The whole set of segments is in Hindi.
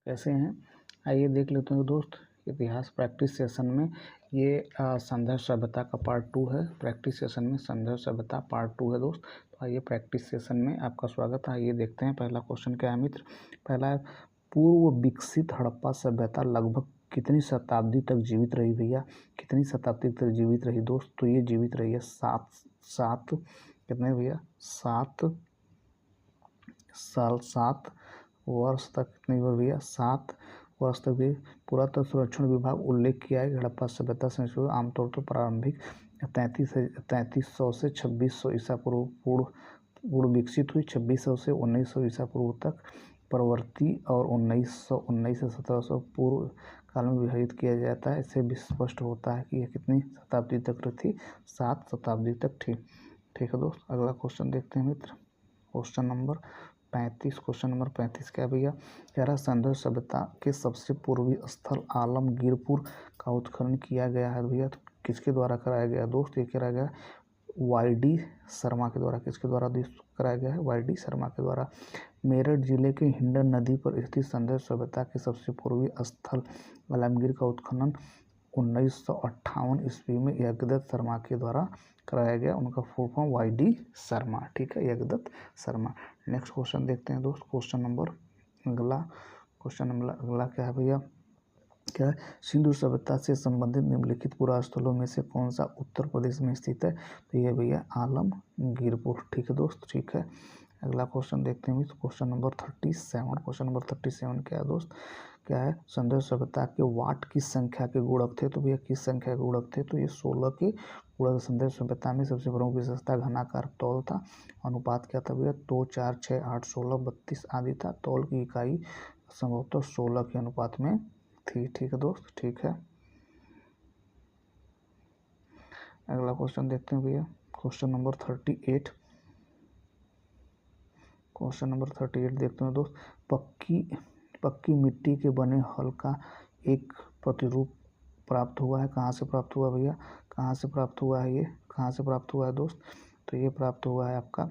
कैसे हैं। आइए देख लेते हैं दोस्त, इतिहास प्रैक्टिस सेशन में ये संदर्भ सभ्यता का पार्ट 2 है। प्रैक्टिस सेशन में संदर्भ सभ्यता पार्ट 2 है दोस्त। तो आइए प्रैक्टिस सेशन में आपका स्वागत है। आइए देखते हैं पहला क्वेश्चन क्या है मित्र। पहला है, पूर्व विकसित हड़प्पा सभ्यता लगभग कितनी शताब्दी तक जीवित रही भैया? कितनी शताब्दी तक जीवित रही दोस्त? तो ये जीवित रही है सात कितने भैया? 7 वर्ष तक। कितनी भैया? 7 वर्ष तक भी। पुरातत्व सर्वेक्षण विभाग उल्लेख किया है कि हड़प्पा सभ्यता संस्कृति आमतौर पर प्रारंभिक 3300 से 2600 ईसा पूर्व विकसित हुई। 2600 से 1900 ईसा पूर्व तक परवर्ती और 1919 से 1700 पूर्व काल में विभाजित किया जाता है। इससे भी स्पष्ट होता है कि यह कितनी शताब्दी तक थी? 7 शताब्दी तक थी। ठीक है दोस्त, अगला क्वेश्चन देखते हैं मित्र। क्वेश्चन नंबर 35 क्या भैया? कह रहा संदर्भ सभ्यता के सबसे पूर्वी स्थल आलमगीरपुर का उत्खनन किया गया है भैया। तो किसके द्वारा कराया गया दोस्त? ये कराया गया वाई.डी. शर्मा के द्वारा। किसके द्वारा कराया गया है? वाई.डी. शर्मा के द्वारा। मेरठ जिले के हिंडन नदी पर स्थित संदर्भ सभ्यता के सबसे पूर्वी स्थल आलमगीर का उत्खनन 1958 ईस्वी में यज्ञदत्त शर्मा के द्वारा कराया गया। उनका फुल फॉर्म वाई.डी. शर्मा। ठीक है, यज्ञदत्त शर्मा। नेक्स्ट क्वेश्चन देखते हैं दोस्त। क्वेश्चन नंबर अगला क्या है भैया? क्या है? सिंधु सभ्यता से संबंधित निम्नलिखित पुरास्थलों में से कौन सा उत्तर प्रदेश में स्थित है? तो ये भैया आलमगीरपुर। ठीक है दोस्त, ठीक है। अगला क्वेश्चन देखते हैं क्वेश्चन नंबर 37 क्या है दोस्त? क्या है? संदर्भ सभ्यता के वाट किस संख्या के गुणक थे? तो भैया किस संख्या के गुणक थे? तो ये 16 के गुणक। संदर्भ सभ्यता में सबसे प्रमुख विशेषता घनाकार तौल था। अनुपात क्या था भैया? 2, 4, 6, 8, 16, 32 आदि था। तौल की इकाई संभवतः 16 के अनुपात में थी। ठीक है दोस्त, ठीक है। अगला क्वेश्चन देखते हैं भैया। क्वेश्चन नंबर 38 देखते हैं दोस्त। पक्की मिट्टी के बने हल का एक प्रतिरूप प्राप्त हुआ है। कहाँ से प्राप्त हुआ भैया? कहाँ से प्राप्त हुआ है? ये कहाँ से प्राप्त हुआ है दोस्त? तो ये प्राप्त हुआ है आपका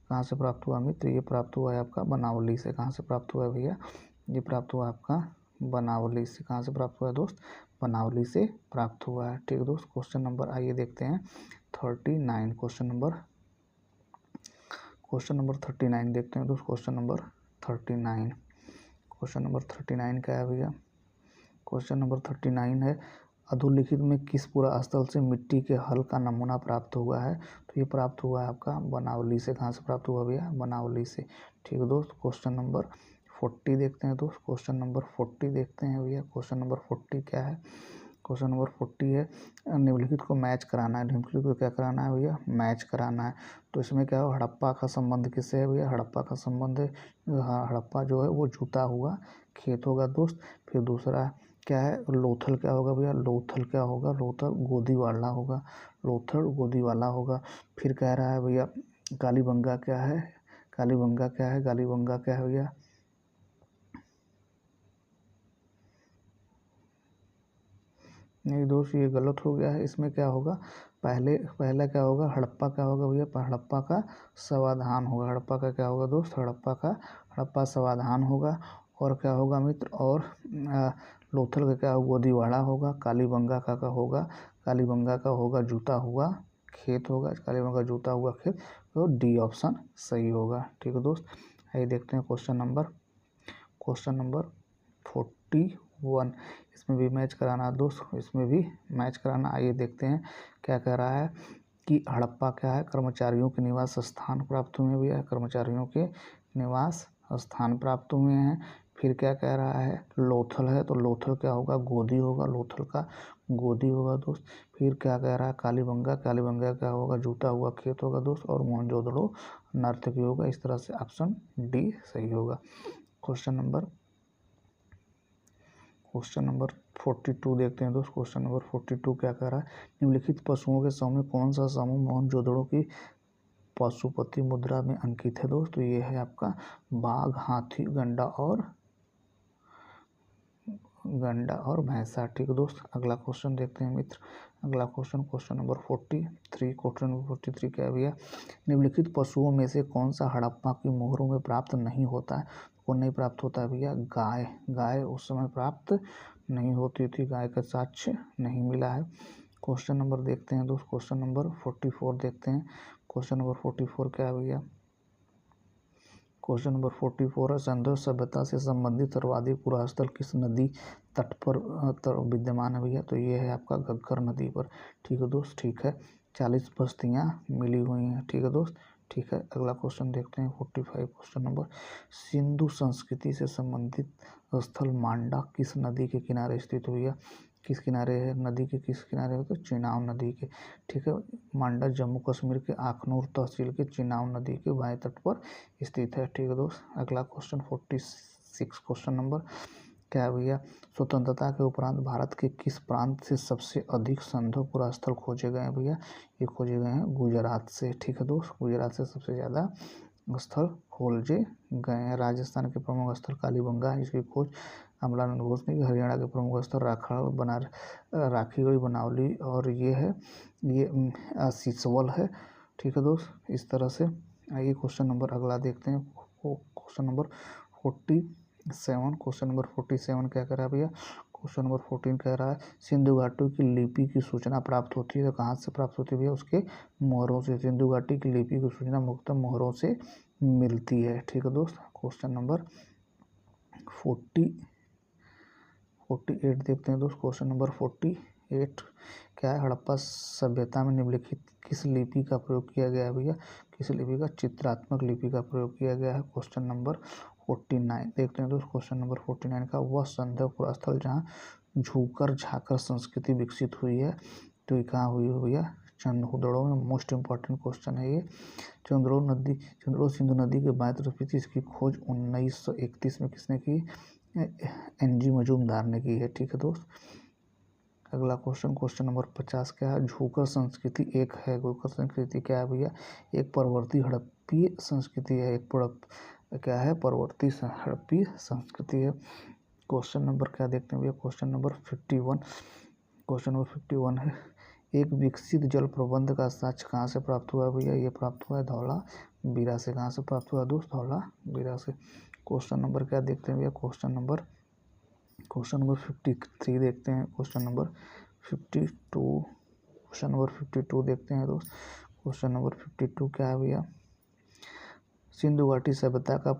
कहाँ से प्राप्त हुआ मित्र? ये प्राप्त हुआ है आपका बनावली से। कहाँ से प्राप्त हुआ है भैया? ये प्राप्त हुआ आपका बनावली से। कहाँ से प्राप्त हुआ है दोस्त? बनावली से प्राप्त हुआ है। ठीक है दोस्त। क्वेश्चन नंबर आइए देखते हैं 39। क्वेश्चन नंबर 39 देखते हैं दोस्त। क्वेश्चन नंबर 39 क्या है भैया? क्वेश्चन नंबर 39 है, अधोलिखित में किस पुरास्थल से मिट्टी के हल का नमूना प्राप्त हुआ है? तो ये प्राप्त हुआ है आपका बनावली से। कहाँ से प्राप्त हुआ भैया? बनावली से। ठीक है दोस्त। क्वेश्चन नंबर 40 देखते हैं दोस्त। क्वेश्चन नंबर 40 देखते हैं भैया। क्वेश्चन नंबर 40 क्या है? क्वेश्चन नंबर 40 है, निम्नलिखित को मैच कराना है। निम्नलिखित को क्या कराना है भैया? मैच कराना है। तो इसमें क्या हो? हड़प्पा का संबंध किससे है भैया? हड़प्पा का संबंध है, हड़प्पा जो है वो जुता हुआ खेत होगा दोस्त। फिर दूसरा क्या है? लोथल क्या होगा भैया? लोथल गोदी वाला होगा। फिर कह रहा है भैया कालीबंगा क्या है? कालीबंगा क्या है भैया? नहीं दोस्त, ये गलत हो गया है। इसमें क्या होगा? पहला क्या होगा? हड़प्पा क्या होगा भैया? हड़प्पा का समाधान होगा। हड़प्पा का क्या होगा दोस्त? हड़प्पा समाधान होगा। और क्या होगा मित्र? और लोथल का क्या होगा? गोदीवाड़ा होगा। कालीबंगा का होगा जूता हुआ खेत होगा। कालीबंगा जूता हुआ खेत। तो डी ऑप्शन सही होगा। ठीक है दोस्त। आइए देखते हैं क्वेश्चन नंबर 41। इसमें भी मैच कराना है दोस्त, इसमें भी मैच कराना। आइए देखते हैं क्या कह रहा है कि हड़प्पा क्या है? कर्मचारियों के निवास स्थान प्राप्त हुए भी है। कर्मचारियों के निवास स्थान प्राप्त हुए हैं। फिर क्या कह रहा है? लोथल है, तो लोथल क्या होगा? गोदी होगा। लोथल का गोदी होगा दोस्त। फिर क्या कह रहा है? कालीबंगा क्या होगा? जूता हुआ खेत होगा दोस्त। और मोहनजोदड़ो नर्तकी होगा। इस तरह से ऑप्शन डी सही होगा। क्वेश्चन नंबर 42 देखते हैं दोस्त। क्वेश्चन नंबर 42 क्या कह रहा है? निम्नलिखित पशुओं के समूह में कौन सा समूह मोहनजोदड़ो की पशुपति मुद्रा में अंकित है दोस्त? तो ये है आपका बाघ, हाथी, गंडा और गंडा और भैंसा। ठीक है दोस्त, अगला क्वेश्चन देखते हैं मित्र। अगला क्वेश्चन नंबर 43। क्वेश्चन नंबर 43 क्या है भैया, निम्नलिखित पशुओं में से कौन सा हड़प्पा की मोहरों में प्राप्त नहीं होता है? कौन नहीं प्राप्त होता है भैया? गाय। गाय उस समय प्राप्त नहीं होती थी, गाय का साक्ष्य नहीं मिला है। क्वेश्चन नंबर देखते हैं दोस्त, क्वेश्चन नंबर 44 देखते हैं। क्वेश्चन नंबर 44 क्या है भैया? क्वेश्चन नंबर 44 है, सिंधु सभ्यता से संबंधित सर्वाधिक पुरातन स्थल किस नदी तट पर विद्यमान है भैया? तो ये है आपका घग्गर नदी पर। ठीक है दोस्त, ठीक है। 40 बस्तियां मिली हुई हैं। ठीक है दोस्त, ठीक है। अगला क्वेश्चन देखते हैं 45 क्वेश्चन नंबर, सिंधु संस्कृति से संबंधित स्थल मांडा किस नदी के किनारे स्थित हुई है? किस किनारे है? नदी के किस किनारे है? तो चिनाब नदी के। ठीक है, मांडा जम्मू कश्मीर के अखनूर तहसील के चिनाब नदी के बाएं तट पर स्थित है। ठीक है दोस्त, अगला क्वेश्चन 46 क्वेश्चन नंबर क्या है भैया, स्वतंत्रता के उपरांत भारत के किस प्रांत से सबसे अधिक संधो पुरास्थल खोजे गए हैं भैया? ये खोजे गए हैं गुजरात से। ठीक है दोस्त, गुजरात से सबसे ज़्यादा स्थल खोजे गए हैं। राजस्थान के प्रमुख स्थल कालीबंगा है, इसकी खोज अमलानंद घोष ने की। हरियाणा के प्रमुख स्थल राखीगढ़ी बनावली और ये है ये सिसवल है। ठीक है दोस्त, इस तरह से। आइए क्वेश्चन नंबर अगला देखते हैं, क्वेश्चन नंबर 47। क्वेश्चन नंबर 47 क्या कह रहा है भैया? क्वेश्चन नंबर 14 कह रहा है, सिंधु घाटी की लिपि की सूचना प्राप्त होती है तो कहाँ से प्राप्त होती है भैया? उसके मोहरों से। सिंधु घाटी की लिपि की सूचना मुख्यतः मोहरों से मिलती है। ठीक है दोस्त, क्वेश्चन नंबर 48 देखते हैं दोस्त। क्वेश्चन नंबर 48 क्या है, हड़प्पा सभ्यता में निम्नलिखित किस लिपि का प्रयोग किया गया है भैया? किस लिपि का? चित्रात्मक लिपि का प्रयोग किया गया है। क्वेश्चन नंबर 49 देखते हैं दोस्त। क्वेश्चन नंबर 49 का, वह संधव पुरास्थल जहाँ झूकर झाकर संस्कृति विकसित हुई है तो ये कहाँ हुई है भैया? चंदोड़ में। मोस्ट इम्पॉर्टेंट क्वेश्चन है ये। चंद्रोल सिंधु नदी के बाएं तरफ स्थित, इसकी खोज 1931 में किसने की? NG मजूमदार ने की है। ठीक है दोस्त, अगला क्वेश्चन नंबर 50 क्या है, झूकर संस्कृति एक है। झूकर संस्कृति क्या है भैया? एक परवर्ती हड़प्पी संस्कृति है। क्या है? परवर्ती हड़प्पी संस्कृति है। क्वेश्चन नंबर क्या देखते हैं भैया? Question number 51। क्वेश्चन नंबर 51 है, एक विकसित जल प्रबंध का साक्ष्य कहाँ से प्राप्त हुआ है भैया? ये प्राप्त हुआ है धौलावीरा से। कहाँ से प्राप्त हुआ दोस्त? धौलावीरा से। क्वेश्चन नंबर क्या देखते हैं भैया? क्वेश्चन नंबर 53 देखते हैं। क्वेश्चन नंबर 52 देखते हैं दोस्त। क्वेश्चन नंबर 52 क्या है भैया? सिंधु घाटी सभ्यता का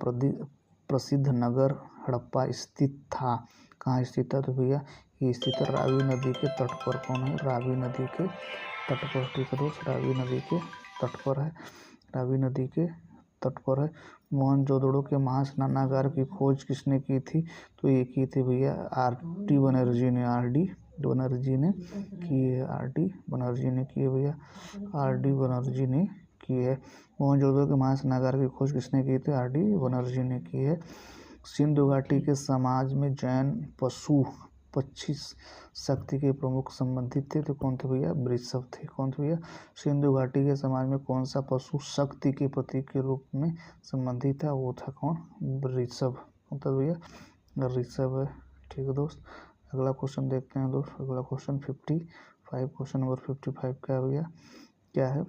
प्रसिद्ध नगर हड़प्पा स्थित था। कहाँ स्थित था तो भैया? ये स्थित है रावी नदी के तट पर। कौन है? रावी नदी के तट पर। ठीक है दोस्त, रावी नदी के तट पर है। रावी नदी के तट पर है। मोहनजोदड़ो के महास्नानागार की खोज किसने की थी? तो ये की थी भैया RD बनर्जी ने। RD बनर्जी ने की है। RD बनर्जी ने की है भैया। RD बनर्जी ने की है। मोहनजोदड़ो के महास्नानागार की खोज किसने की थी? RD बनर्जी ने की है। सिंधु घाटी के समाज में जैन पक्षी शक्ति के प्रमुख संबंधित थे तो कौन थे भैया? वृषभ थे। कौन थे भैया? सिंधु घाटी के समाज में कौन सा पशु शक्ति के प्रतीक के रूप में संबंधित था? वो था कौन? वृषभ। कौन था भैया? ऋषभ है। ठीक है दोस्त, अगला क्वेश्चन देखते हैं दोस्त। अगला क्वेश्चन 55। क्वेश्चन नंबर 55 क्या है भैया? क्या है?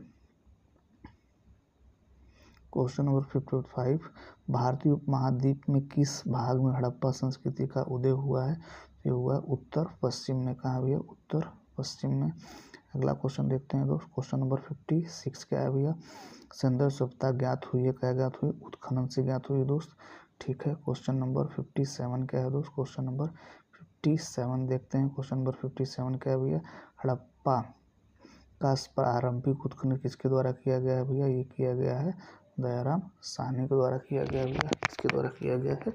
क्वेश्चन नंबर 55, भारतीय उपमहाद्वीप में किस भाग में हड़प्पा संस्कृति का उदय हुआ है? ये हुआ उत्तर पश्चिम में। कहाँ भैया? उत्तर पश्चिम में। अगला क्वेश्चन देखते हैं दोस्त। क्वेश्चन नंबर 56 क्या है भैया? सिंधु सभ्यता ज्ञात हुई है, क्या ज्ञात हुई? उत्खनन से ज्ञात हुई दोस्त। ठीक है, क्वेश्चन नंबर 57 क्या है दोस्त? क्वेश्चन नंबर 57 देखते हैं। क्वेश्चन नंबर 57 क्या है भैया? हड़प्पा का प्रारंभिक उत्खनन किसके द्वारा किया गया है भैया? ये किया गया है दयाराम साहनी के द्वारा किया गया भैया। किसके द्वारा किया गया है?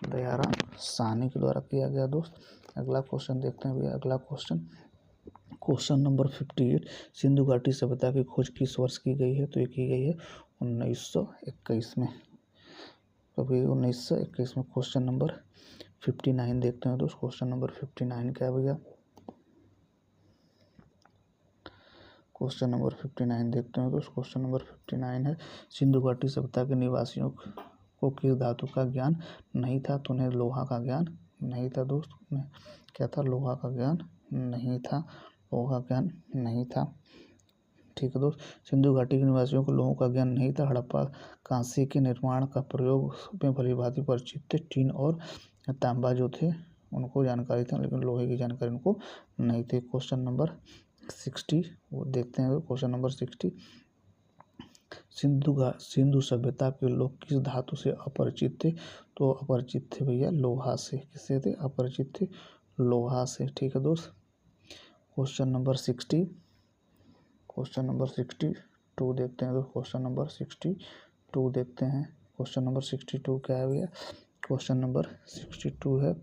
दयाराम साहनी के द्वारा किया गया दोस्त। अगला क्वेश्चन देखते हैं भैया। अगला क्वेश्चन नंबर 58, सिंधु घाटी सभ्यता की खोज किस वर्ष की गई है? तो ये की गई है 1921 में। तो भैया 1921 में। क्वेश्चन नंबर 59 देखते हैं दोस्त। क्वेश्चन नंबर 59 क्या है भैया? क्वेश्चन नंबर 59 देखते हैं दोस्त। क्वेश्चन नंबर 59 है, सिंधु घाटी सभ्यता के निवासियों को किस धातु का ज्ञान नहीं था तो उन्हें लोहा का ज्ञान नहीं था दोस्त, क्या था, लोहा का ज्ञान नहीं था, लोहा का ज्ञान नहीं था। ठीक है दोस्त, सिंधु घाटी के निवासियों को लोगों का ज्ञान नहीं था। हड़प्पा कांसे के निर्माण का प्रयोग में भलीभांति परिचित थे। टीन और तांबा जो थे उनको जानकारी था, लेकिन लोहे की जानकारी उनको नहीं थी। क्वेश्चन नंबर 60 वो देखते हैं। क्वेश्चन नंबर 60, सिंधु सभ्यता के लोग किस धातु से अपरिचित थे? तो अपरिचित थे भैया लोहा से। किससे थे? अपरिचित थे लोहा से। ठीक है दोस्त, क्वेश्चन नंबर 60, क्वेश्चन नंबर 62 देखते हैं। तो क्वेश्चन नंबर 62 देखते हैं। क्वेश्चन नंबर 62 क्या है भैया? क्वेश्चन नंबर 62 है